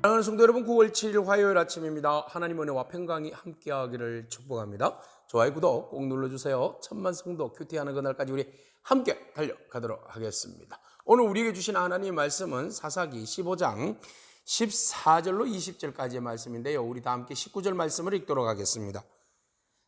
사랑하는 성도 여러분, 9월 7일 화요일 아침입니다. 하나님 은혜와 평강이 함께하기를 축복합니다. 좋아요, 구독 꼭 눌러주세요. 천만 성도 큐티하는 그날까지 우리 함께 달려가도록 하겠습니다. 오늘 우리에게 주신 하나님의 말씀은 사사기 15장 14절로 20절까지의 말씀인데요, 우리 다 함께 19절 말씀을 읽도록 하겠습니다.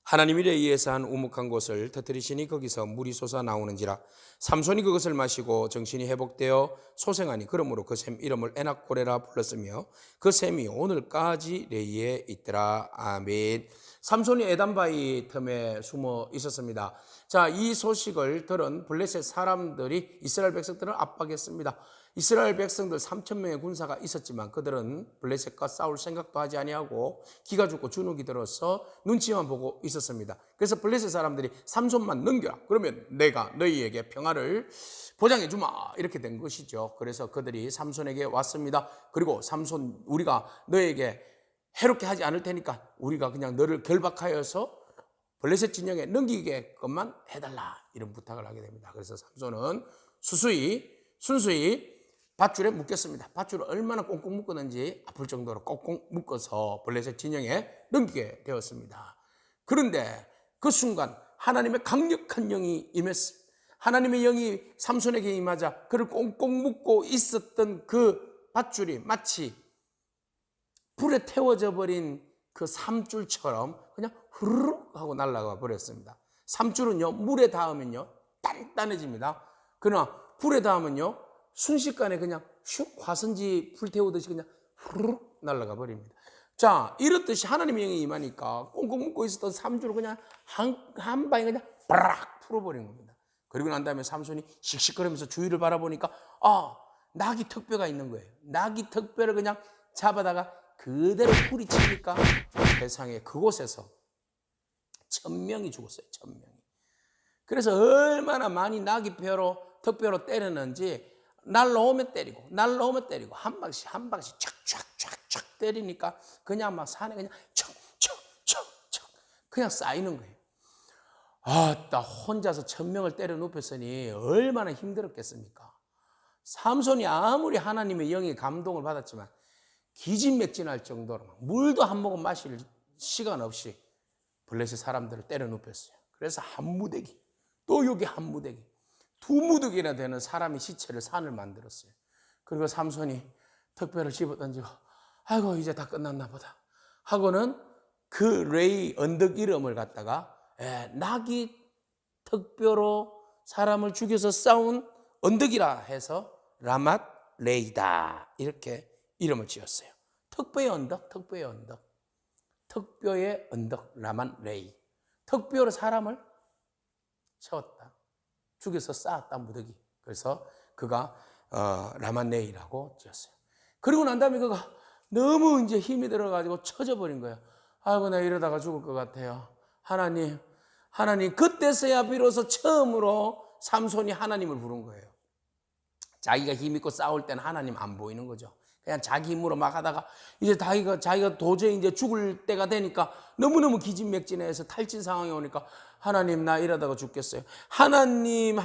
하나님이 레이에서 한 우묵한 곳을 터뜨리시니 거기서 물이 솟아나오는지라 삼손이 그것을 마시고 정신이 회복되어 소생하니 그러므로 그 샘 이름을 에낙고레라 불렀으며 그 샘이 오늘까지 레이에 있더라. 아멘. 삼손이 에단바위 틈에 숨어 있었습니다. 자, 이 소식을 들은 블레셋 사람들이 이스라엘 백성들을 압박했습니다. 이스라엘 백성들 3,000명의 군사가 있었지만 그들은 블레셋과 싸울 생각도 하지 아니하고 기가 죽고 주눅이 들어서 눈치만 보고 있었습니다. 그래서 블레셋 사람들이 삼손만 넘겨라, 그러면 내가 너희에게 평화를 보장해 주마, 이렇게 된 것이죠. 그래서 그들이 삼손에게 왔습니다. 그리고 삼손, 우리가 너에게 해롭게 하지 않을 테니까 우리가 그냥 너를 결박하여서 블레셋 진영에 넘기게끔만 해달라, 이런 부탁을 하게 됩니다. 그래서 삼손은 순수히 밧줄에 묶였습니다. 밧줄을 얼마나 꽁꽁 묶었는지 아플 정도로 꽁꽁 묶어서 블레셋 진영에 넘기게 되었습니다. 그런데 그 순간 하나님의 강력한 영이 임했습니다. 하나님의 영이 삼손에게 임하자 그를 꽁꽁 묶고 있었던 그 밧줄이 마치 불에 태워져 버린 그 삼줄처럼 그냥 후루룩 하고 날아가 버렸습니다. 삼줄은요, 물에 닿으면요 단단해집니다. 그러나 불에 닿으면요 순식간에 그냥 슉 화선지 불태우듯이 그냥 후루룩 날아가 버립니다. 자, 이렇듯이 하나님의 영이 임하니까 꽁꽁 묶고 있었던 삼줄을 그냥 한 방에 그냥 바락 풀어버린 겁니다. 그리고 난 다음에 삼손이 씩씩거리면서 주위를 바라보니까 낙이 턱뼈가 있는 거예요. 낙이 턱뼈를 그냥 잡아다가 그대로 뿌리치니까 세상에 그곳에서 1,000명이 죽었어요. 1,000명이. 그래서 얼마나 많이 낙이 턱뼈로 때렸는지 날라오면 때리고 한 방씩 촥촥촥촥 때리니까 그냥 막 산에 그냥 척척척척 그냥 쌓이는 거예요. 나 혼자서 1,000명을 때려 눕혔으니 얼마나 힘들었겠습니까? 삼손이 아무리 하나님의 영의 감동을 받았지만 기진맥진할 정도로 물도 한 모금 마실 시간 없이 블레셋 사람들을 때려 눕혔어요. 그래서 한 무대기, 또 여기 한 무대기, 두 무더기나 되는 사람의 시체를 산을 만들었어요. 그리고 삼손이 턱뼈를 집어던지고 아이고 이제 다 끝났나 보다 하고는 그 레이 언덕 이름을 갖다가 낙이 턱뼈로 사람을 죽여서 싸운 언덕이라 해서 라맛 레이다, 이렇게 이름을 지었어요. 턱뼈의 언덕, 턱뼈의 언덕 라맛 레이. 턱뼈로 사람을 채웠다, 죽여서 쌓았다, 무더기. 그래서 그가 라만네이라고 지었어요. 그리고 난 다음에 그가 너무 이제 힘이 들어가지고 처져버린 거예요. 아이고 나 이러다가 죽을 것 같아요. 하나님, 그때서야 비로소 처음으로 삼손이 하나님을 부른 거예요. 자기가 힘 있고 싸울 때는 하나님 안 보이는 거죠. 그냥 자기 힘으로 막 하다가 이제 자기가 도저히 이제 죽을 때가 되니까 너무너무 기진맥진해서 탈진 상황이 오니까 하나님 나 이러다가 죽겠어요. 하나님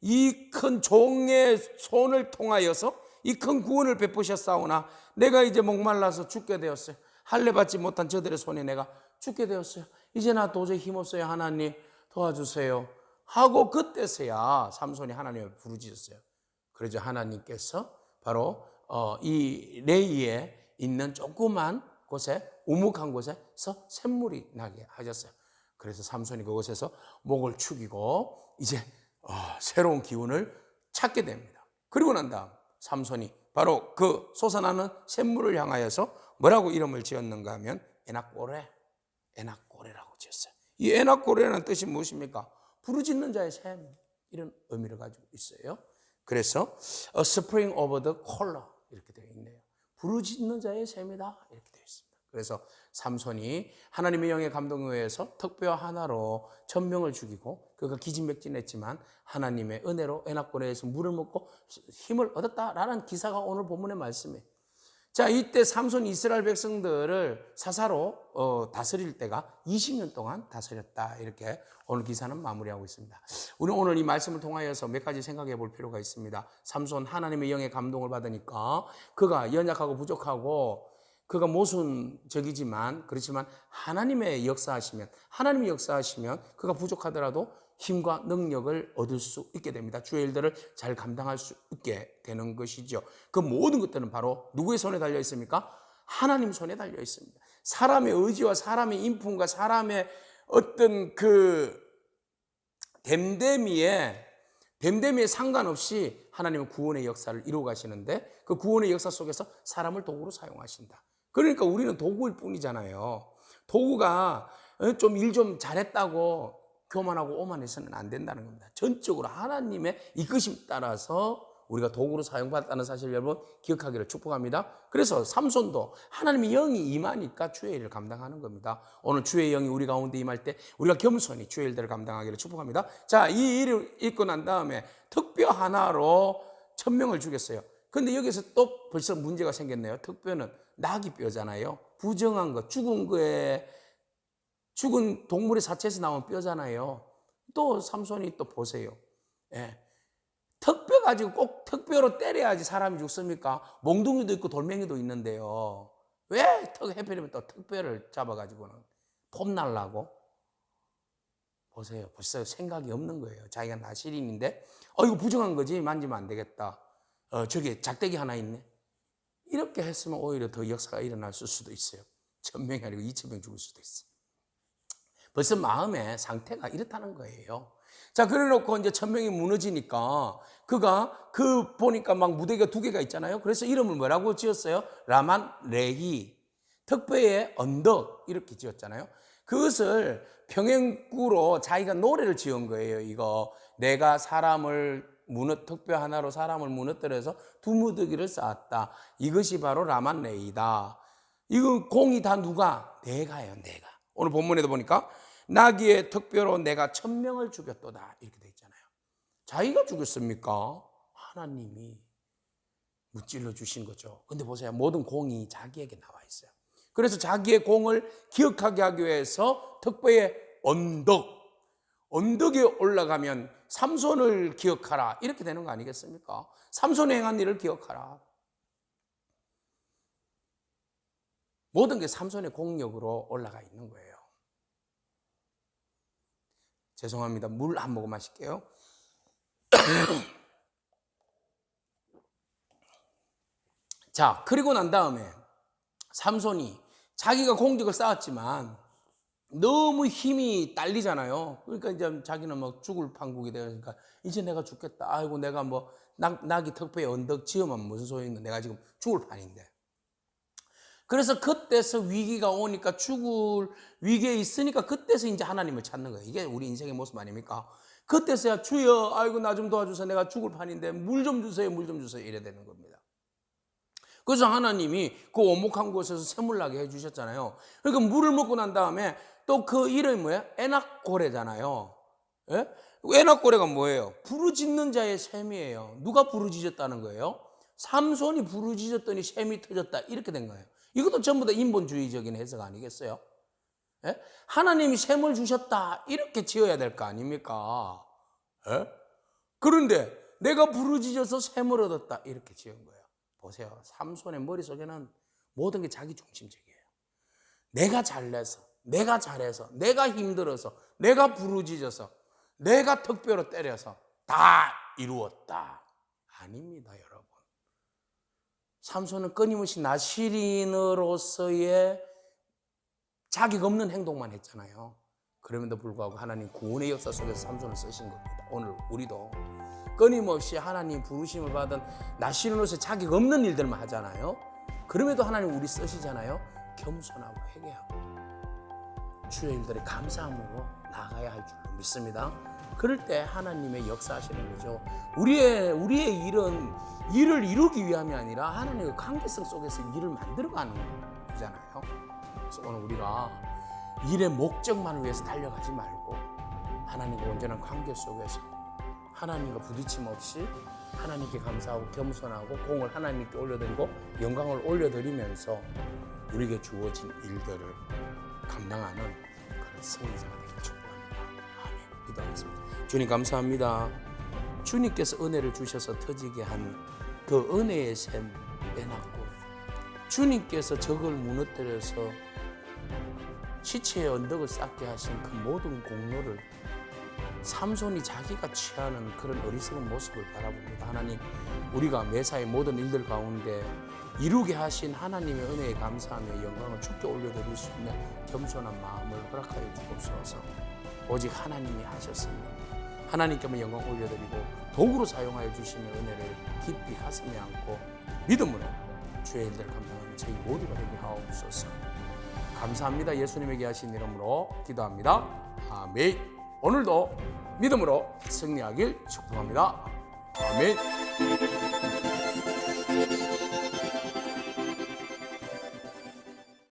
이 큰 종의 손을 통하여서 이 큰 구원을 베푸셨사오나 내가 이제 목말라서 죽게 되었어요. 할례 받지 못한 저들의 손에 내가 죽게 되었어요. 이제 나 도저히 힘없어요. 하나님 도와주세요 하고 그때서야 삼손이 하나님을 부르짖었어요. 그래서 하나님께서 바로 이 레이에 있는 조그만 곳에, 우묵한 곳에서 샘물이 나게 하셨어요. 그래서 삼손이 그곳에서 목을 축이고 이제 새로운 기운을 찾게 됩니다. 그리고 난 다음 삼손이 바로 그 솟아나는 샘물을 향하여서 뭐라고 이름을 지었는가 하면 에낙고레라고 지었어요. 이 에낙고레라는 뜻이 무엇입니까? 부르짖는 자의 샘, 이런 의미를 가지고 있어요. 그래서 A spring over the collar, 이렇게 되어 있네요. 부르짖는 자의 샘이다, 이렇게 되어 있습니다. 그래서 삼손이 하나님의 영의 감동에 의해서 턱뼈 하나로 1,000명을 죽이고 그가 기진맥진했지만 하나님의 은혜로 에낙고레에서 물을 먹고 힘을 얻었다라는 기사가 오늘 본문의 말씀이에요. 자, 이때 삼손이 이스라엘 백성들을 사사로 다스릴 때가 20년 동안 다스렸다. 이렇게 오늘 기사는 마무리하고 있습니다. 우리는 오늘 이 말씀을 통하여서 몇 가지 생각해 볼 필요가 있습니다. 삼손 하나님의 영의 감동을 받으니까 그가 연약하고 부족하고 그가 모순적이지만 그렇지만 하나님이 역사하시면 그가 부족하더라도 힘과 능력을 얻을 수 있게 됩니다. 주의 일들을 잘 감당할 수 있게 되는 것이죠. 그 모든 것들은 바로 누구의 손에 달려 있습니까? 하나님 손에 달려 있습니다. 사람의 의지와 사람의 인품과 사람의 어떤 그 댐댐이에 상관없이 하나님은 구원의 역사를 이루어 가시는데 그 구원의 역사 속에서 사람을 도구로 사용하신다. 그러니까 우리는 도구일 뿐이잖아요. 도구가 좀 일 좀 잘했다고 교만하고 오만해서는 안 된다는 겁니다. 전적으로 하나님의 이끄심 따라서 우리가 도구로 사용받았다는 사실 여러분 기억하기를 축복합니다. 그래서 삼손도 하나님의 영이 임하니까 주의 일을 감당하는 겁니다. 오늘 주의 영이 우리 가운데 임할 때 우리가 겸손히 주의 일들을 감당하기를 축복합니다. 자, 이 일을 읽고 난 다음에 특뼈 하나로 1000명을 죽였어요. 근데 여기서 또 벌써 문제가 생겼네요. 특뼈는 나귀 뼈잖아요. 부정한 거, 죽은 동물의 사체에서 나온 뼈잖아요. 또 삼손이 또 보세요. 예. 턱뼈 가지고 꼭 턱뼈로 때려야지 사람이 죽습니까? 몽둥이도 있고 돌멩이도 있는데요. 왜 해필이면 또 턱뼈를 잡아가지고는 폼날라고? 보세요. 벌써 생각이 없는 거예요. 자기가 나시린인데 이거 부정한 거지 만지면 안 되겠다. 저기 작대기 하나 있네. 이렇게 했으면 오히려 더 역사가 일어날 수도 있어요. 1000명이 아니고 2000명 죽을 수도 있어요. 벌써 마음의 상태가 이렇다는 거예요. 자, 그래 놓고 이제 1000명이 무너지니까 그가 보니까 막 무대가 2개가 있잖아요. 그래서 이름을 뭐라고 지었어요? 라만 레히. 턱뼈의 언덕 이렇게 지었잖아요. 그것을 평행구로 자기가 노래를 지은 거예요. 이거 내가 턱뼈 하나로 사람을 무너뜨려서 2무더기를 쌓았다. 이것이 바로 라만 레히다. 이거 공이 다 누가? 내가요, 내가. 오늘 본문에도 보니까 나귀의 턱뼈로 내가 1000명을 죽였도다 이렇게 돼 있잖아요. 자기가 죽였습니까? 하나님이 무찔러 주신 거죠. 근데 보세요. 모든 공이 자기에게 나와 있어요. 그래서 자기의 공을 기억하게 하기 위해서 턱뼈의 언덕에 올라가면 삼손을 기억하라 이렇게 되는 거 아니겠습니까? 삼손이 행한 일을 기억하라. 모든 게 삼손의 공력으로 올라가 있는 거예요. 죄송합니다. 물 한 모금 마실게요. 자, 그리고 난 다음에 삼손이 자기가 공격을 쌓았지만 너무 힘이 딸리잖아요. 그러니까 이제 자기는 막 죽을 판국이 되니까 이제 내가 죽겠다. 아이고 내가 뭐 나귀 턱뼈에 언덕 지으면 무슨 소용이 있는데 내가 지금 죽을 판인데. 그래서 그때서 위기가 오니까 죽을 위기에 있으니까 그때서 이제 하나님을 찾는 거예요. 이게 우리 인생의 모습 아닙니까? 그때서야 주여 아이고 나 좀 도와주세요. 내가 죽을 판인데 물 좀 주세요. 이래 되는 겁니다. 그래서 하나님이 그 오목한 곳에서 샘물 나게 해주셨잖아요. 그러니까 물을 먹고 난 다음에 또 그 이름이 뭐예요? 에낙고래잖아요. 예? 에낙고래가 뭐예요? 부르짖는 자의 샘이에요. 누가 부르짖었다는 거예요? 삼손이 부르짖었더니 샘이 터졌다 이렇게 된 거예요. 이것도 전부 다 인본주의적인 해석 아니겠어요? 예? 하나님이 샘을 주셨다 이렇게 지어야 될 거 아닙니까? 예? 그런데 내가 부르짖어서 샘을 얻었다 이렇게 지은 거예요. 보세요. 삼손의 머릿속에는 모든 게 자기 중심적이에요. 내가 잘내서, 내가 잘해서, 내가 힘들어서, 내가 부르짖어서, 내가 턱뼈로 때려서 다 이루었다. 아닙니다, 여러분. 삼손은 끊임없이 나시린으로서의 자격 없는 행동만 했잖아요. 그럼에도 불구하고 하나님 구원의 역사 속에서 삼손을 쓰신 겁니다. 오늘 우리도 끊임없이 하나님 부르심을 받은 나시린으로서 자격 없는 일들만 하잖아요. 그럼에도 하나님 우리 쓰시잖아요. 겸손하고 회개하고 주의 일들에 감사함으로 나아가야 할 줄로 믿습니다. 그럴 때 하나님의 역사하시는 거죠. 우리의 일을 이루기 위함이 아니라 하나님의 관계성 속에서 일을 만들어가는 거잖아요. 그래서 오늘 우리가 일의 목적만을 위해서 달려가지 말고 하나님과 온전한 관계 속에서 하나님과 부딪힘 없이 하나님께 감사하고 겸손하고 공을 하나님께 올려드리고 영광을 올려드리면서 우리에게 주어진 일들을 감당하는 그런 승리자가 되길 축복합니다. 아멘. 기도하겠습니다. 주님 감사합니다. 주님께서 은혜를 주셔서 터지게 한 그 은혜의 샘 빼놨고, 주님께서 적을 무너뜨려서 시체의 언덕을 쌓게 하신 그 모든 공로를 삼손이 자기가 취하는 그런 어리석은 모습을 바라봅니다. 하나님, 우리가 매사의 모든 일들 가운데 이루게 하신 하나님의 은혜에 감사하며 영광을 주께 올려드릴 수 있는 겸손한 마음을 허락하여 주옵소서. 오직 하나님이 하셨습니다. 하나님께만 영광 올려드리고 도구로 사용하여 주시는 은혜를 깊이 가슴에 안고 믿음으로 주의 일들을 감당하는 저희 모두가 되게 하옵소서. 감사합니다. 예수님에게 하신 이름으로 기도합니다. 아멘. 오늘도 믿음으로 승리하길 축복합니다. 아멘.